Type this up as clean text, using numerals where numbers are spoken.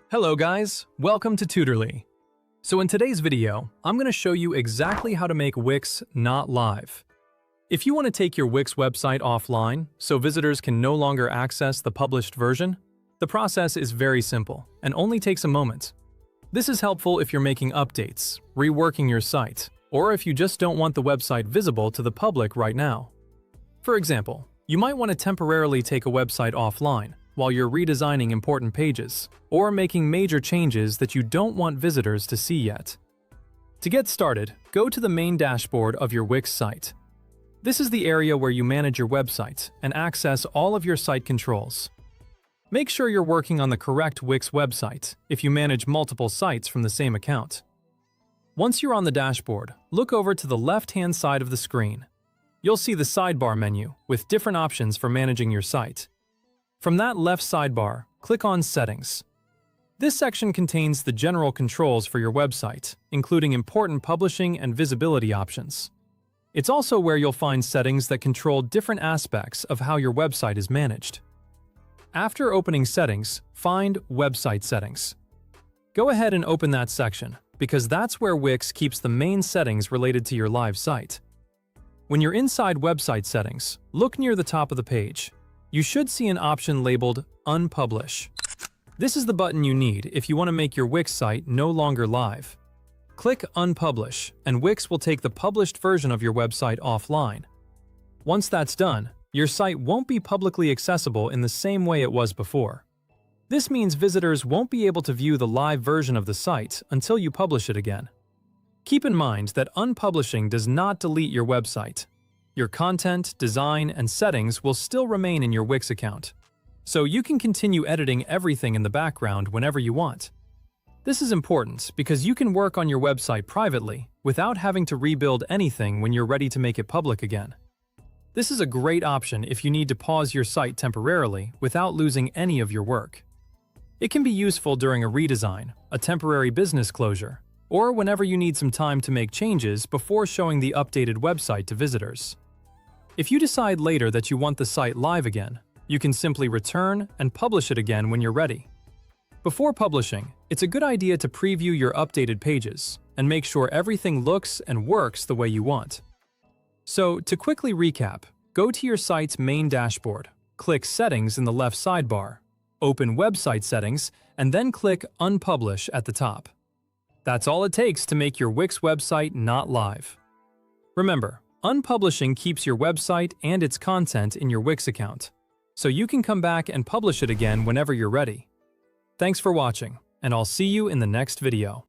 Hello guys, welcome to Tutorly. So in today's video, I'm going to show you exactly how to make Wix not live. If you want to take your Wix website offline so visitors can no longer access the published version, the process is very simple and only takes a moment. This is helpful if you're making updates, reworking your site, or if you just don't want the website visible to the public right now. For example, you might want to temporarily take a website offline while you're redesigning important pages, or making major changes that you don't want visitors to see yet. To get started, go to the main dashboard of your Wix site. This is the area where you manage your website and access all of your site controls. Make sure you're working on the correct Wix website if you manage multiple sites from the same account. Once you're on the dashboard, look over to the left-hand side of the screen. You'll see the sidebar menu with different options for managing your site. From that left sidebar, click on Settings. This section contains the general controls for your website, including important publishing and visibility options. It's also where you'll find settings that control different aspects of how your website is managed. After opening Settings, find Website Settings. Go ahead and open that section, because that's where Wix keeps the main settings related to your live site. When you're inside Website Settings, look near the top of the page. You should see an option labeled Unpublish. This is the button you need if you want to make your Wix site no longer live. Click Unpublish, and Wix will take the published version of your website offline. Once that's done, your site won't be publicly accessible in the same way it was before. This means visitors won't be able to view the live version of the site until you publish it again. Keep in mind that unpublishing does not delete your website. Your content, design, and settings will still remain in your Wix account, so you can continue editing everything in the background whenever you want. This is important because you can work on your website privately without having to rebuild anything when you're ready to make it public again. This is a great option if you need to pause your site temporarily without losing any of your work. It can be useful during a redesign, a temporary business closure, or whenever you need some time to make changes before showing the updated website to visitors. If you decide later that you want the site live again, you can simply return and publish it again when you're ready. Before publishing, it's a good idea to preview your updated pages and make sure everything looks and works the way you want. So, to quickly recap, go to your site's main dashboard, click Settings in the left sidebar, open Website Settings, and then click Unpublish at the top. That's all it takes to make your Wix website not live. Remember, unpublishing keeps your website and its content in your Wix account, so you can come back and publish it again whenever you're ready. Thanks for watching, and I'll see you in the next video.